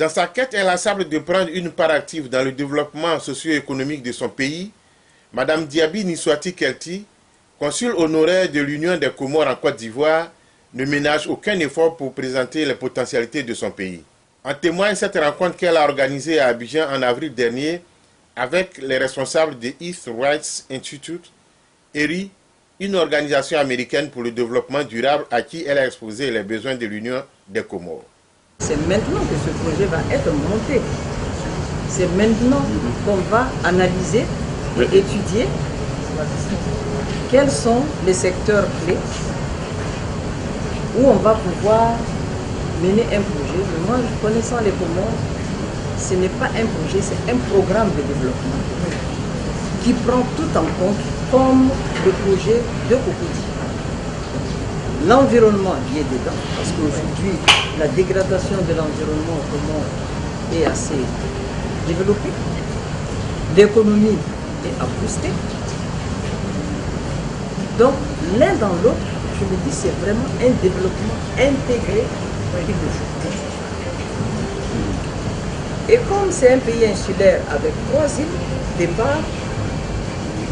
Dans sa quête inlassable de prendre une part active dans le développement socio-économique de son pays, Mme Diaby Niswati Kelti, consul honoraire de l'Union des Comores en Côte d'Ivoire, ne ménage aucun effort pour présenter les potentialités de son pays. En témoigne cette rencontre qu'elle a organisée à Abidjan en avril dernier avec les responsables de Earth Rights Institute, ERI, une organisation américaine pour le développement durable à qui elle a exposé les besoins de l'Union des Comores. C'est maintenant que ce projet va être monté. C'est maintenant qu'on va analyser et étudier quels sont les secteurs clés où on va pouvoir mener un projet. Mais moi, connaissant les Comores, ce n'est pas un projet, c'est un programme de développement qui prend tout en compte comme le projet de Cocody. L'environnement y est dedans, parce qu'aujourd'hui, la dégradation de l'environnement au Comores est assez développée. L'économie est à booster. Donc, l'un dans l'autre, je me dis, c'est vraiment un développement intégré qu'il nous faut. Et comme c'est un pays insulaire avec 3 îles, au départ,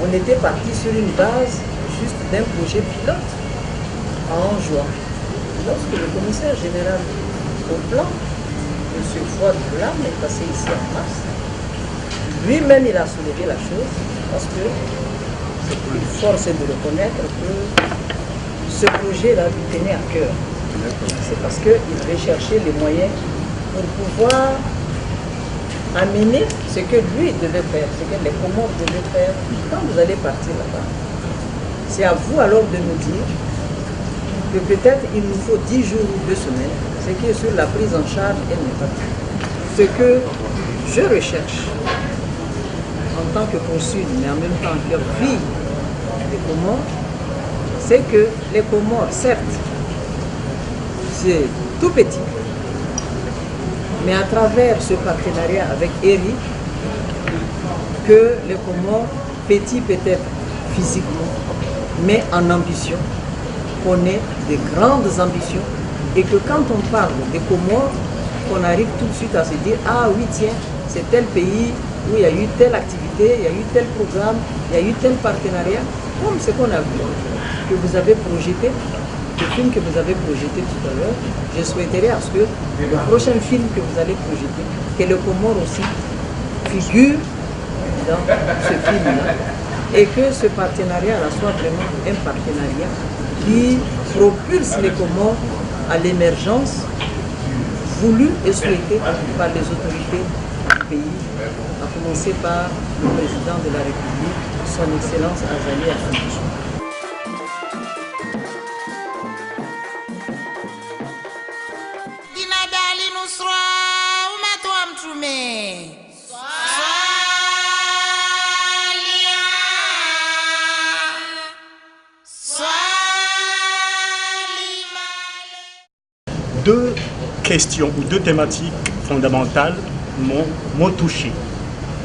on était parti sur une base juste d'un projet pilote en juin. Lorsque le commissaire général au plan, M. Fouad Boulam, est passé ici en mars, lui-même il a soulevé la chose parce que il force de reconnaître que ce projet-là lui tenait à cœur. C'est parce qu'il recherchait les moyens pour pouvoir amener ce que lui devait faire, ce que les Comores devaient faire quand vous allez partir là-bas. C'est à vous alors de nous dire que peut-être il nous faut 10 jours ou 2 semaines, ce qui est sur la prise en charge, elle n'est pas tout. Ce que je recherche en tant que consul, mais en même temps que fille des Comores, c'est que les Comores, certes, c'est tout petit, mais à travers ce partenariat avec ERI, que les Comores, petits peut-être physiquement, mais en ambition, qu'on ait de grandes ambitions et que quand on parle des Comores, qu'on arrive tout de suite à se dire, ah oui tiens, c'est tel pays où il y a eu telle activité, il y a eu tel programme, il y a eu tel partenariat, comme ce qu'on a vu, que vous avez projeté, le film que vous avez projeté tout à l'heure, je souhaiterais à ce que le prochain film que vous allez projeter, que le Comore aussi figure dans ce film-là et que ce partenariat-là soit vraiment un partenariat qui propulse les Comores à l'émergence voulue et souhaitée par les autorités du pays, à commencer par le président de la République, son Excellence Azali Assoumou. Deux questions ou deux thématiques fondamentales m'ont touché.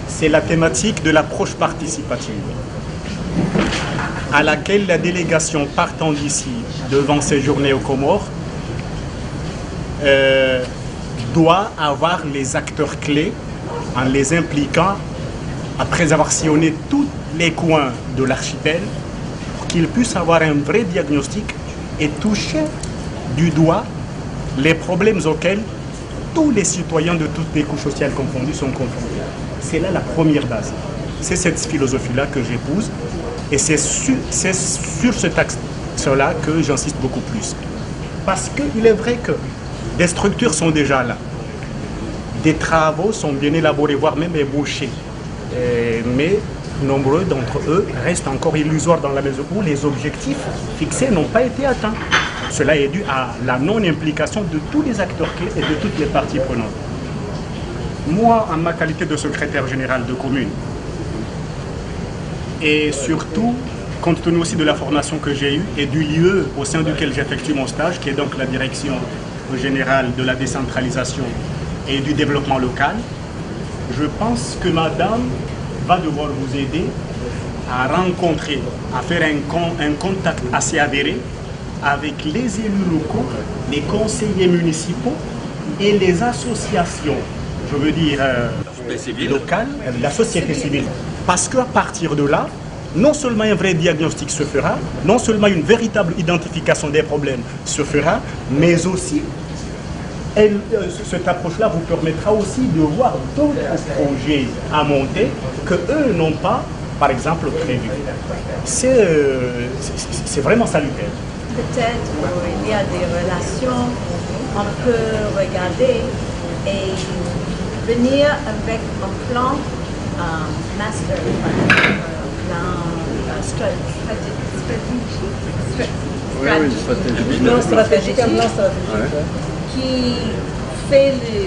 C'est la thématique de l'approche participative, à laquelle la délégation partant d'ici devant séjourner aux Comores doit avoir les acteurs clés en les impliquant après avoir sillonné tous les coins de l'archipel pour qu'ils puissent avoir un vrai diagnostic et toucher du doigt les problèmes auxquels tous les citoyens de toutes les couches sociales confondues sont confrontés. C'est là la première base. C'est cette philosophie-là que j'épouse et c'est sur cet axe-là que j'insiste beaucoup plus. Parce qu'il est vrai que des structures sont déjà là. Des travaux sont bien élaborés, voire même ébauchés. Mais nombreux d'entre eux restent encore illusoires dans la mesure où les objectifs fixés n'ont pas été atteints. Cela est dû à la non-implication de tous les acteurs clés et de toutes les parties prenantes. Moi, en ma qualité de secrétaire général de commune, et surtout, compte tenu aussi de la formation que j'ai eue et du lieu au sein duquel j'effectue mon stage, qui est donc la direction générale de la décentralisation et du développement local, je pense que madame va devoir vous aider à rencontrer, à faire un contact assez avéré avec les élus locaux, les conseillers municipaux et les associations, je veux dire locales, la société civile. Parce qu'à partir de là, non seulement un vrai diagnostic se fera, non seulement une véritable identification des problèmes se fera, mais aussi cette approche-là vous permettra aussi de voir d'autres projets à monter que eux n'ont pas, par exemple, prévu. C'est vraiment salutaire. Peut-être il y a des relations, on peut regarder et venir avec un plan master plan stratégique qui fait le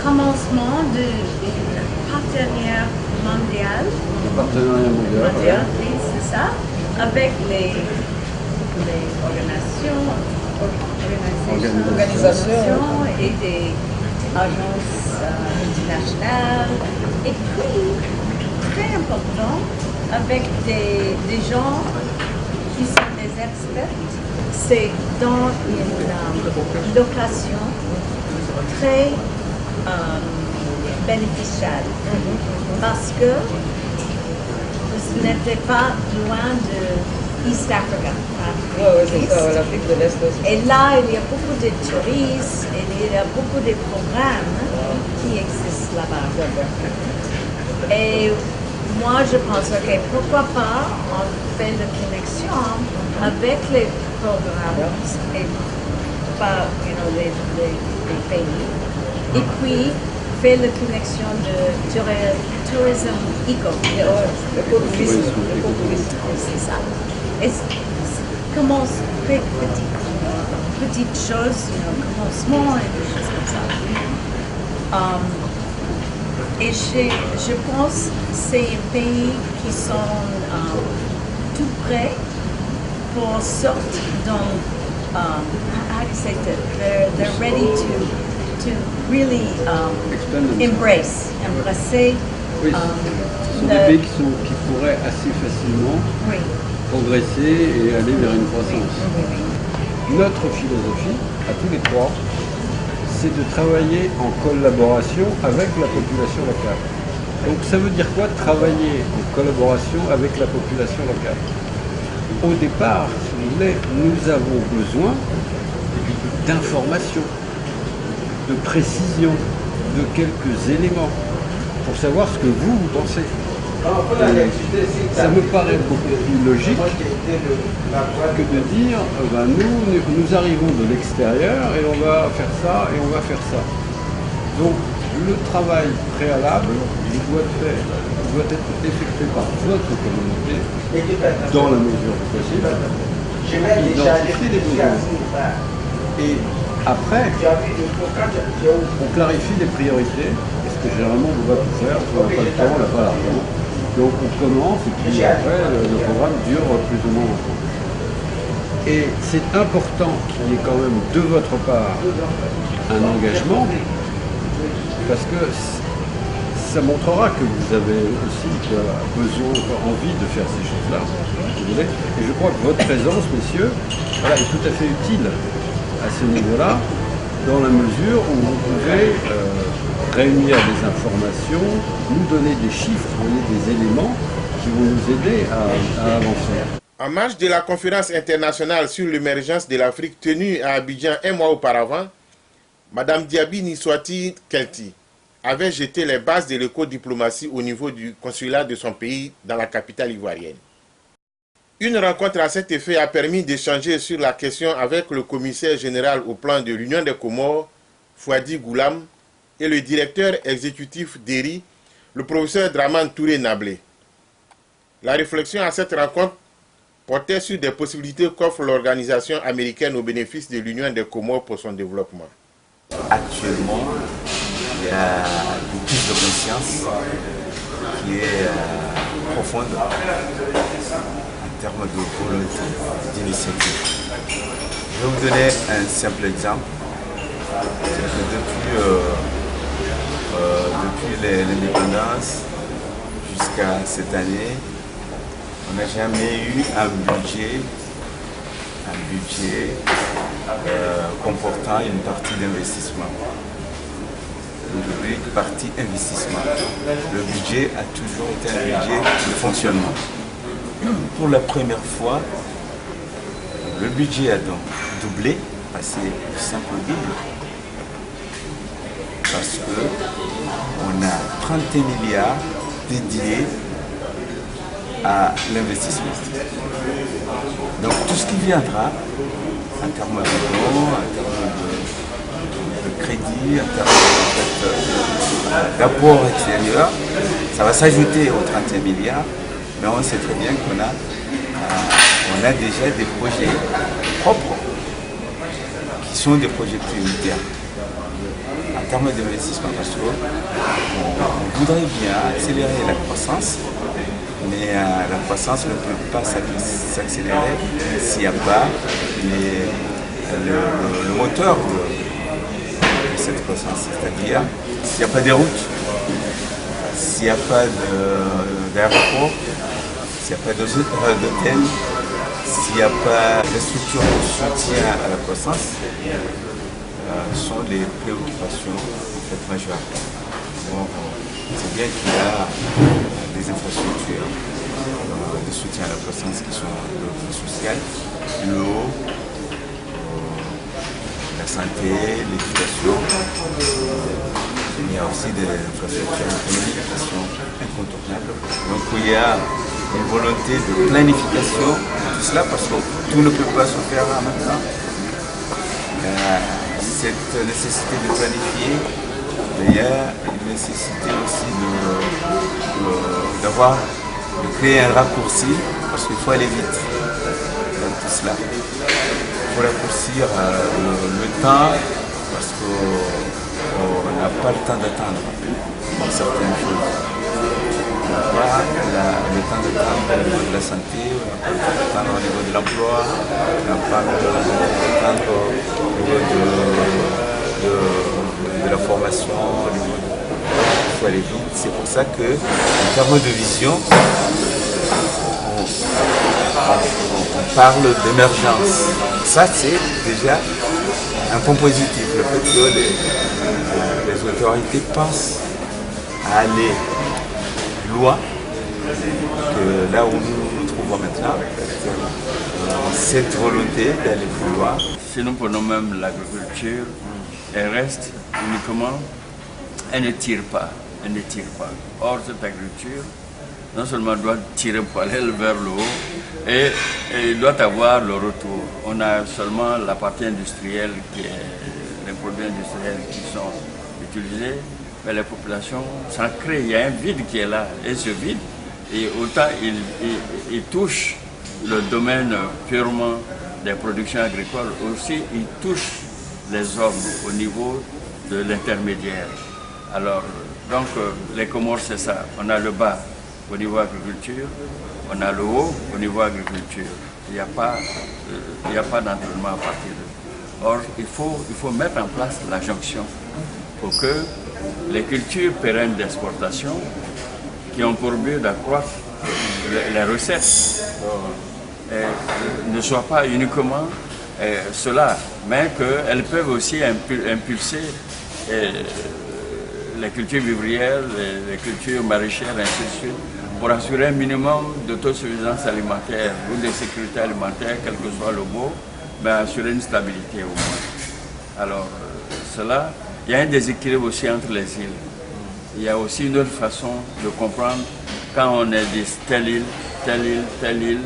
commencement de partenariat mondial. Oui, c'est ça, avec les organisations et des agences internationales. Et puis, très important, avec des gens qui sont des experts, c'est dans une location très bénéficiale. Parce que vous n'êtes pas loin de East Africa. L'Afrique de l'Est aussi. Et là, il y a beaucoup de touristes, et il y a beaucoup de programmes qui existent là-bas. Et moi, je pense, ok, pourquoi pas on fait la connexion avec les programmes et pas, les pays, et puis faire la connexion de tourisme éco. C'est ça. Et commence petite chose, commencement et des choses comme ça. Et je pense que c'est un pays qui sont tout prêts pour sortir dans, how do you say that? They're ready to really embrasser. Oui, ce sont des pays qui pourraient assez facilement progresser et aller vers une croissance. Notre philosophie, à tous les trois, c'est de travailler en collaboration avec la population locale. Donc ça veut dire quoi, travailler en collaboration avec la population locale? Au départ, si vous voulez, nous avons besoin d'informations, de précision, de quelques éléments pour savoir ce que vous pensez. Ça me paraît beaucoup plus logique que de dire nous arrivons de l'extérieur et on va faire ça et on va faire ça. Donc le travail préalable doit être effectué par votre communauté dans la mesure du possible, identifier les besoins. Et après, on clarifie les priorités, parce que généralement on ne va pas tout faire, on n'a pas le temps, on n'a pas l'argent. Donc on commence et puis après le programme dure plus ou moins longtemps. Et c'est important qu'il y ait quand même de votre part un engagement, parce que ça montrera que vous avez aussi besoin, envie de faire ces choses-là. Et je crois que votre présence, messieurs, est tout à fait utile à ce niveau-là, dans la mesure où vous pouvez réunir des informations, nous donner des chiffres, des éléments qui vont nous aider à avancer. En marge de la conférence internationale sur l'émergence de l'Afrique tenue à Abidjan un mois auparavant, Mme Diaby Niswati Kelti avait jeté les bases de l'éco-diplomatie au niveau du consulat de son pays dans la capitale ivoirienne. Une rencontre à cet effet a permis d'échanger sur la question avec le commissaire général au plan de l'Union des Comores, Fouadi Goulam, et le directeur exécutif d'ERI, le professeur Draman Touré Nablé. La réflexion à cette rencontre portait sur des possibilités qu'offre l'organisation américaine au bénéfice de l'Union des Comores pour son développement. Actuellement, il y a une prise de conscience qui est profonde en termes de volonté d'initiative. Je vais vous donner un simple exemple. C'est que depuis l'indépendance jusqu'à cette année, on n'a jamais eu un budget comportant une partie d'investissement. Une rubrique partie investissement. Le budget a toujours été un budget de fonctionnement. Pour la première fois, le budget a donc doublé, passé du simple double, parce qu'on a 31 milliards dédiés à l'investissement. Donc tout ce qui viendra, en termes de dons, en termes de crédit, en termes d'apport extérieur, ça va s'ajouter aux 31 milliards, mais on sait très bien qu'on a déjà des projets propres qui sont des projets prioritaires en termes d'investissement, parce qu'on voudrait bien accélérer la croissance, mais la croissance ne peut pas s'accélérer s'il n'y a pas le moteur de cette croissance, c'est-à-dire s'il n'y a pas des routes, s'il n'y a pas d'aéroport, s'il n'y a pas d'hôtel, s'il n'y a pas de structures de soutien à la croissance, sont les préoccupations majeures. Donc, c'est bien qu'il y a des infrastructures de soutien à la croissance qui sont le social, l'eau, la santé, l'éducation. Il y a aussi des infrastructures économiques qui sont incontournables. Donc il y a une volonté de planification de tout cela parce que tout ne peut pas se faire en même temps. Cette nécessité de planifier, il y a une nécessité aussi de créer un raccourci parce qu'il faut aller vite dans tout cela. Il faut raccourcir le temps parce qu'on n'a pas le temps d'attendre pour certaines choses. On n'a pas le temps d'attendre au niveau de la santé, on n'a pas le temps d'attendre au niveau de l'emploi, on n'a pas le temps d'attendre au niveau de la formation, au niveau de... Il faut aller vite. C'est pour ça qu'en termes de vision, on parle d'émergence. Ça, c'est déjà un point positif. Le fait que les autorités pensent à aller plus loin que là où nous nous trouvons maintenant. Cette volonté d'aller plus loin. Si nous prenons même l'agriculture, elle reste uniquement, elle ne tire pas. Or, cette agriculture, non seulement doit tirer pour aller vers le haut, et il doit avoir le retour. On a seulement la partie industrielle, qui est les produits industriels qui sont utilisés, mais les populations s'en créent. Il y a un vide qui est là, et ce vide, et autant il touche le domaine purement des productions agricoles, aussi il touche les hommes au niveau de l'intermédiaire. Alors, donc les Comores, c'est ça. On a le bas au niveau agriculture, on a le haut au niveau agriculture. Il n'y a pas d'entraînement à partir de. Or, il faut mettre en place la jonction pour que les cultures pérennes d'exportation qui ont pour but d'accroître les recettes ne soient pas uniquement cela, mais qu'elles peuvent aussi impulser les cultures vivrières, les cultures maraîchères, ainsi de suite, pour assurer un minimum d'autosuffisance alimentaire ou de sécurité alimentaire, quel que soit le mot, mais assurer une stabilité au moins. Alors, cela, il y a un déséquilibre aussi entre les îles. Il y a aussi une autre façon de comprendre quand on est de telle île, telle île.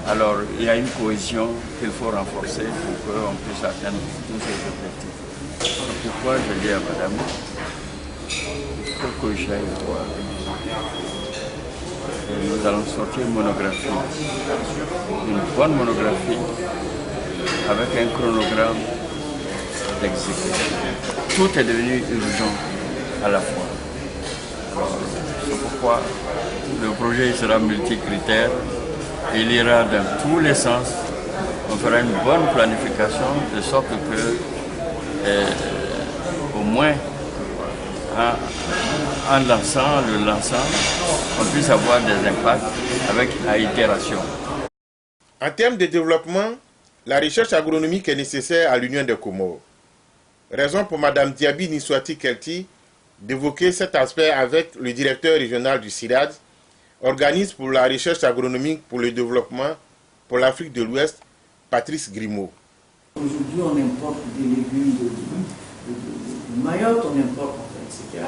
Alors, il y a une cohésion qu'il faut renforcer pour qu'on puisse atteindre tous ces objectifs. Pourquoi je dis à madame, il faut que j'aille voir. Et nous allons sortir une monographie, une bonne monographie, avec un chronogramme d'exécution. Tout est devenu urgent à la fois. C'est pourquoi le projet sera multicritère. Il ira dans tous les sens. On fera une bonne planification de sorte que, au moins, en le lançant, on puisse avoir des impacts avec la itération. En termes de développement, La recherche agronomique est nécessaire à l'Union des Comores. Raison pour Mme Diaby Niswati Kelti d'évoquer cet aspect avec le directeur régional du CIRAD, organisme pour la recherche agronomique pour le développement pour l'Afrique de l'Ouest, Patrice Grimaud. Aujourd'hui, on importe des légumes de Mayotte, on importe, etc.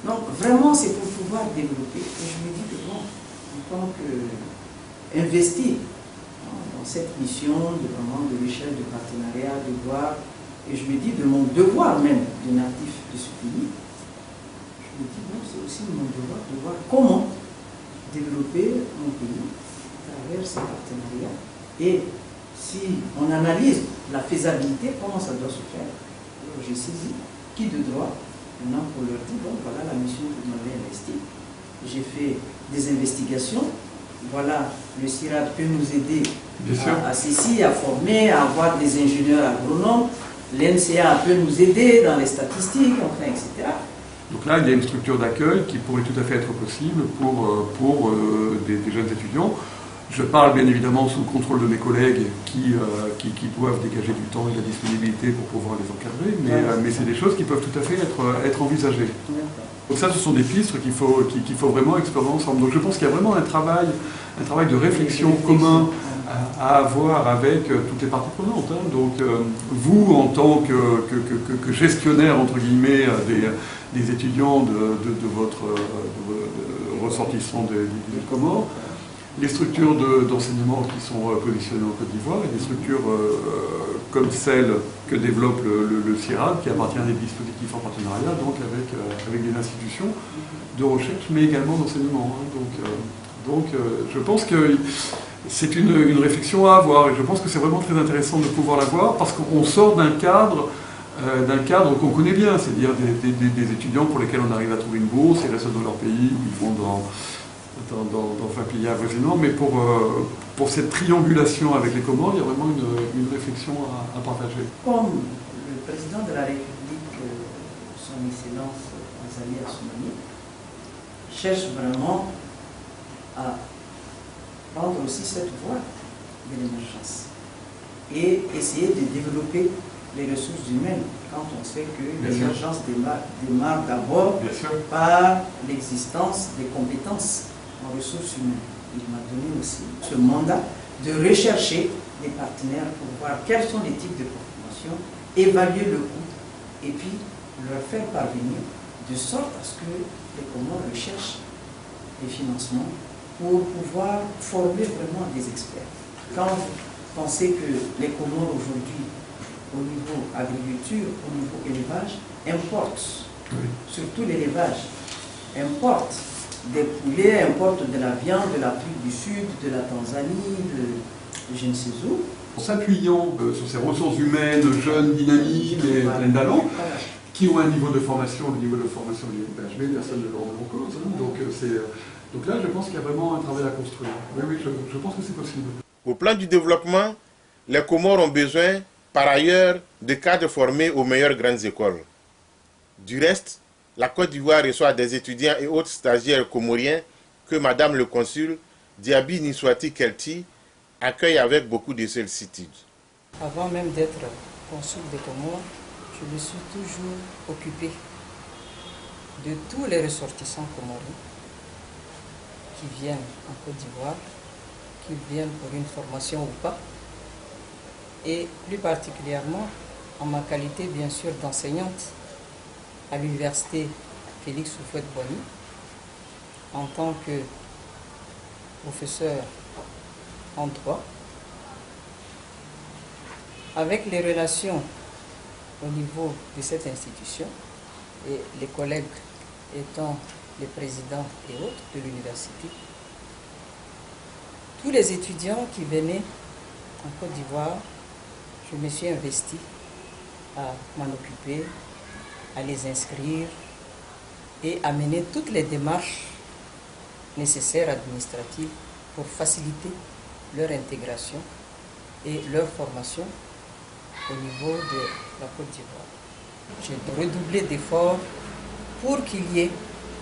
Donc, vraiment, c'est pour pouvoir développer. Et je me dis que, bon, en tant qu'investi dans cette mission de recherche, de partenariat, de voir, et je me dis de mon devoir même de natif de ce pays, je me dis, bon, c'est aussi mon devoir de voir comment développer mon pays à travers ces partenariats. Et si on analyse la faisabilité, comment ça doit se faire, alors j'ai saisi qui de droit, maintenant pour leur dire, bon, voilà la mission que vous m'avez investie. J'ai fait des investigations, voilà, le CIRAD peut nous aider à ceci, à former, à avoir des ingénieurs agronomes, l'NCA peut nous aider dans les statistiques, enfin, etc. Donc là, il y a une structure d'accueil qui pourrait tout à fait être possible pour des jeunes étudiants. Je parle bien évidemment sous le contrôle de mes collègues qui doivent dégager du temps et de la disponibilité pour pouvoir les encadrer, mais c'est des choses qui peuvent tout à fait être envisagées. Donc ça, ce sont des pistes qu'il faut vraiment explorer ensemble. Donc je pense qu'il y a vraiment un travail de réflexion commun à avoir avec toutes les parties prenantes. Hein. Donc vous, en tant que gestionnaire, entre guillemets, des étudiants de votre ressortissant des Comores, les structures d'enseignement qui sont positionnées en Côte d'Ivoire et des structures comme celle que développe le CIRAD, qui appartient à des dispositifs en partenariat, donc avec des institutions de recherche, mais également d'enseignement. Hein. Donc je pense que c'est une réflexion à avoir, et je pense que c'est vraiment très intéressant de pouvoir l'avoir, parce qu'on sort d'un cadre qu'on connaît bien, c'est-à-dire des étudiants pour lesquels on arrive à trouver une bourse, ils restent dans leur pays, ou ils vont dans un pays avoisinant, mais pour cette triangulation avec les Comores, il y a vraiment une réflexion à partager. Comme le président de la République, son Excellence Azali Assoumani, cherche vraiment à prendre aussi cette voie de l'émergence et essayer de développer les ressources humaines quand on sait que l'émergence démarre d'abord par l'existence des compétences en ressources humaines. Il m'a donné aussi ce mandat de rechercher des partenaires pour voir quels sont les types de formation, évaluer le coût et puis leur faire parvenir de sorte à ce que les Comores recherchent des financements pour pouvoir former vraiment des experts. Quand vous pensez que les Comores aujourd'hui, au niveau agriculture, au niveau élevage, importent, surtout l'élevage, importent des poulets, importent de la viande de l'Afrique du Sud, de la Tanzanie, de je ne sais où. En s'appuyant sur ces ressources humaines, jeunes, dynamiques et pleines d'allant, qui ont un niveau de formation, le niveau de formation de l'INPHB, personne ne le remet en cause. Hein. Donc là, je pense qu'il y a vraiment un travail à construire. Oui, je pense que c'est possible. Au plan du développement, les Comores ont besoin, par ailleurs, de cadres formés aux meilleures grandes écoles. Du reste, la Côte d'Ivoire reçoit des étudiants et autres stagiaires comoriens que Madame le consul Diaby Niswati Kelti accueille avec beaucoup de sollicitude. Avant même d'être consul des Comores, je me suis toujours occupé de tous les ressortissants comoriens qui viennent en Côte d'Ivoire, qui viennent pour une formation ou pas, et plus particulièrement en ma qualité bien sûr d'enseignante à l'université Félix Houphouët-Boigny en tant que professeur en droit, avec les relations au niveau de cette institution et les collègues étant les présidents et autres de l'université, tous les étudiants qui venaient en Côte d'Ivoire, je me suis investi à m'en occuper, à les inscrire et à mener toutes les démarches nécessaires administratives pour faciliter leur intégration et leur formation au niveau de la Côte d'Ivoire. J'ai redoublé d'efforts pour qu'il y ait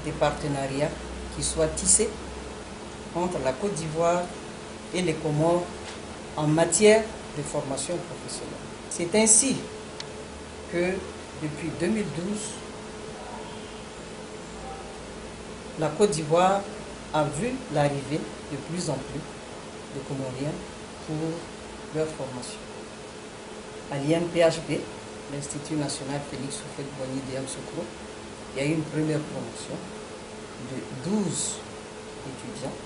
des partenariats qui soient tissés entre la Côte d'Ivoire et les Comores en matière de formation professionnelle. C'est ainsi que depuis 2012, la Côte d'Ivoire a vu l'arrivée de plus en plus de Comoriens pour leur formation. À l'IMPHB, l'Institut national Félix Houphouët-Boigny de Yamoussoukro, il y a eu une première promotion de 12 étudiants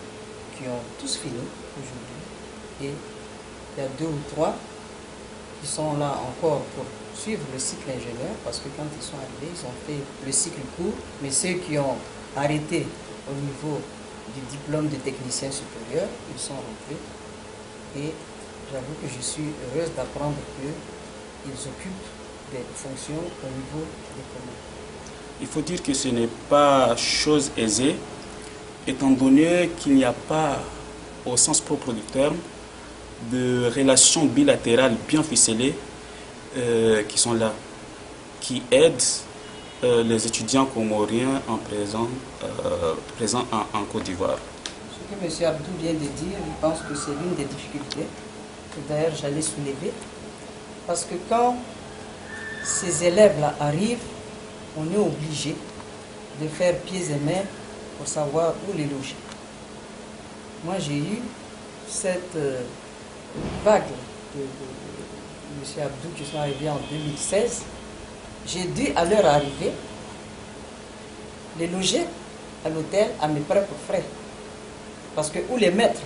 qui ont tous fini aujourd'hui. Et il y a 2 ou 3 qui sont là encore pour suivre le cycle ingénieur, parce que quand ils sont arrivés, ils ont fait le cycle court, mais ceux qui ont arrêté au niveau du diplôme de technicien supérieur, ils sont rentrés. Et j'avoue que je suis heureuse d'apprendre qu'ils occupent des fonctions au niveau des communes. Il faut dire que ce n'est pas chose aisée, étant donné qu'il n'y a pas, au sens propre du terme, de relations bilatérales bien ficelées qui sont là, qui aident les étudiants comoriens présents en Côte d'Ivoire. Ce que M. Abdou vient de dire, je pense que c'est l'une des difficultés que d'ailleurs j'allais soulever, parce que quand ces élèves-là arrivent, on est obligé de faire pieds et mains pour savoir où les loger. Moi, j'ai eu cette vague de M. Abdou qui sont arrivés en 2016. J'ai dû, à leur arrivée, les loger à l'hôtel à mes propres frais. Parce que où les mettre?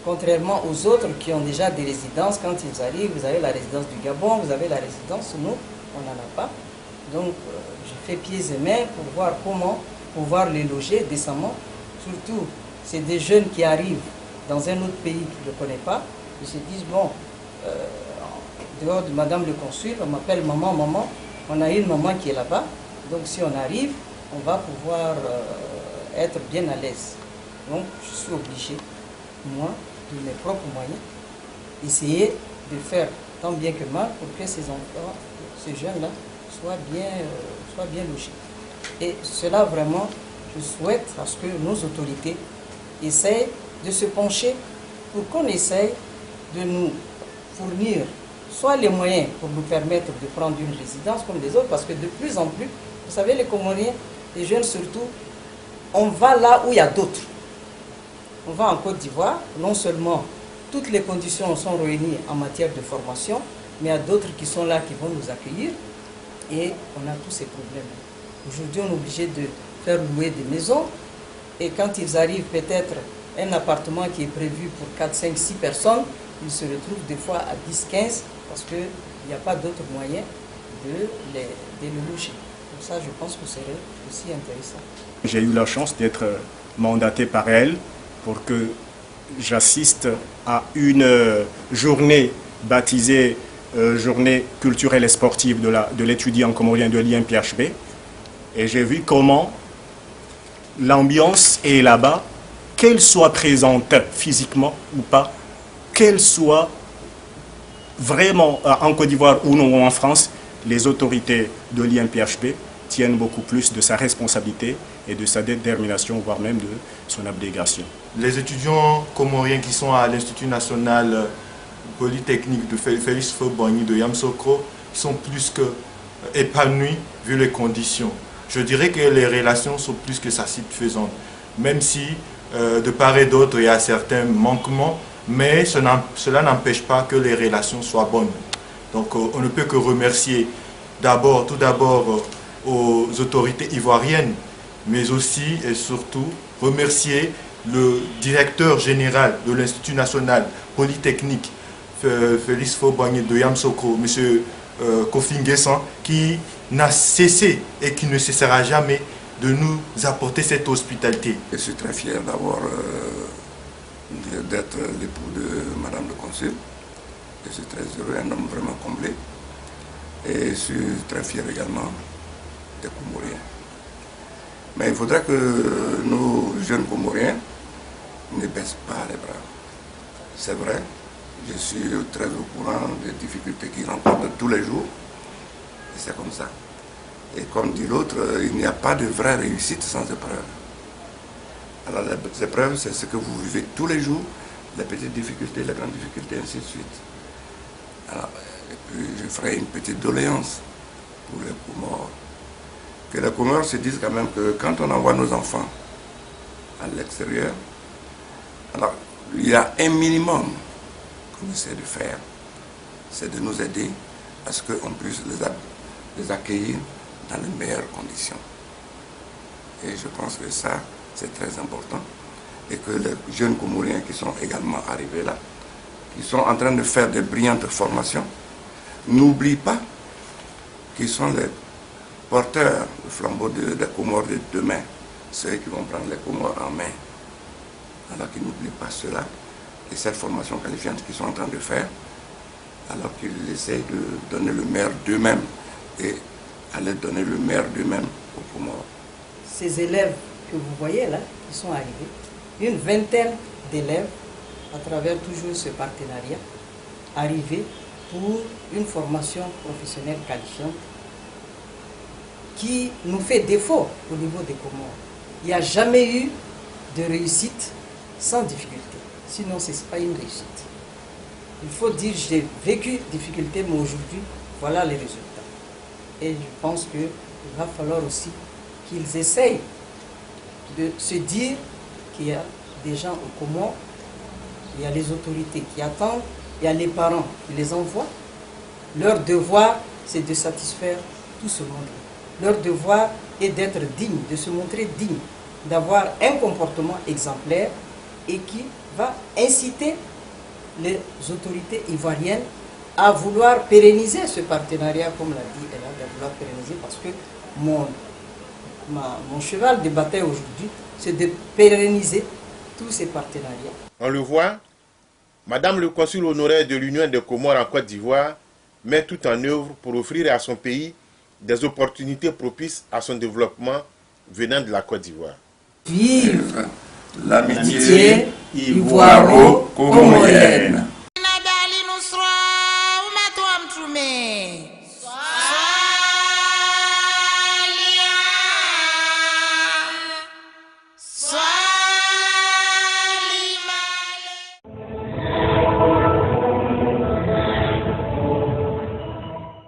Contrairement aux autres qui ont déjà des résidences, quand ils arrivent, vous avez la résidence du Gabon, vous avez la résidence, nous, on n'en a pas. Donc, je fais pieds et mains pour voir comment pouvoir les loger décemment. Surtout, c'est des jeunes qui arrivent dans un autre pays qu'ils ne connaissent pas. Ils se disent, bon, dehors de Madame le Consul, on m'appelle maman, maman. On a une maman qui est là-bas. Donc, si on arrive, on va pouvoir être bien à l'aise. Donc, je suis obligé, moi, de mes propres moyens, essayer de faire tant bien que mal pour que ces enfants, ces jeunes-là, soient bien logés. Et cela, vraiment, je souhaite à ce que nos autorités essayent de se pencher pour qu'on essaye de nous fournir soit les moyens pour nous permettre de prendre une résidence comme les autres, parce que de plus en plus, vous savez, les Comoriens, les jeunes surtout, on va là où il y a d'autres. On va en Côte d'Ivoire, non seulement toutes les conditions sont réunies en matière de formation, mais il y a d'autres qui sont là, qui vont nous accueillir, et on a tous ces problèmes. Aujourd'hui, on est obligé de faire louer des maisons, et quand ils arrivent, peut-être un appartement qui est prévu pour 4, 5, 6 personnes, ils se retrouvent des fois à 10, 15, parce qu'il n'y a pas d'autre moyen de les loger. Donc ça, je pense que ce serait aussi intéressant. J'ai eu la chance d'être mandaté par elle pour que j'assiste à une journée baptisée Journée culturelle et sportive de l'étudiant comorien de l'IMPHB. Et j'ai vu comment l'ambiance est là-bas, qu'elle soit présente physiquement ou pas, qu'elle soit vraiment en Côte d'Ivoire ou non ou en France, les autorités de l'IMPHB tiennent beaucoup plus de sa responsabilité et de sa détermination, voire même de son abnégation. Les étudiants comoriens qui sont à l'Institut national polytechnique de Félix Houphouët-Boigny de Yamoussoukro sont plus que épanouis vu les conditions. Je dirais que les relations sont plus que satisfaisantes, même si de part et d'autre il y a certains manquements, mais cela n'empêche pas que les relations soient bonnes. Donc on ne peut que remercier tout d'abord aux autorités ivoiriennes, mais aussi et surtout remercier le directeur général de l'Institut national polytechnique Félix Houphouët-Boigny de Yamoussoukro, M. Kofi Nguessan, qui n'a cessé et qui ne cessera jamais de nous apporter cette hospitalité. Je suis très fier d'avoir d'être l'époux de Madame le Consul. Je suis très heureux, un homme vraiment comblé. Et je suis très fier également des Comoriens. Mais il faudra que nos jeunes Comoriens ne baissent pas les bras. C'est vrai, je suis très au courant des difficultés qu'ils rencontrent tous les jours. Et c'est comme ça. Et comme dit l'autre, il n'y a pas de vraie réussite sans épreuve. Alors les épreuves, c'est ce que vous vivez tous les jours, les petites difficultés, les grandes difficultés, ainsi de suite. Alors, et puis je ferai une petite doléance pour les Comores. Que les Comores se disent quand même que quand on envoie nos enfants à l'extérieur, alors il y a un minimum qu'on essaie de faire, c'est de nous aider à ce qu'on puisse les accueillir dans les meilleures conditions. Et je pense que ça, c'est très important. Et que les jeunes Comoriens qui sont également arrivés là, qui sont en train de faire des brillantes formations, n'oublient pas qu'ils sont les porteurs du flambeau des Comores de demain, ceux qui vont prendre les Comores en main. Alors qu'ils n'oublient pas cela et cette formation qualifiante qu'ils sont en train de faire, alors qu'ils essaient de donner le meilleur d'eux-mêmes et aller donner le meilleur d'eux-mêmes aux Comores. Ces élèves que vous voyez là, qui sont arrivés, une vingtaine d'élèves, à travers toujours ce partenariat, arrivés pour une formation professionnelle qualifiante qui nous fait défaut au niveau des Comores. Il n'y a jamais eu de réussite sans difficulté, sinon ce n'est pas une réussite. Il faut dire, j'ai vécu difficulté, mais aujourd'hui, voilà les résultats. Et je pense qu'il va falloir aussi qu'ils essayent de se dire qu'il y a des gens aux Comores, il y a les autorités qui attendent, il y a les parents qui les envoient. Leur devoir, c'est de satisfaire tout ce monde. Leur devoir est d'être digne, de se montrer digne, d'avoir un comportement exemplaire et qui va inciter les autorités ivoiriennes à vouloir pérenniser ce partenariat, comme l'a dit Ella, de vouloir pérenniser, parce que mon cheval de bataille aujourd'hui, c'est de pérenniser tous ces partenariats. On le voit, Madame le consul honoraire de l'Union des Comores en Côte d'Ivoire met tout en œuvre pour offrir à son pays des opportunités propices à son développement venant de la Côte d'Ivoire. Vive l'amitié ivoiro-comorienne.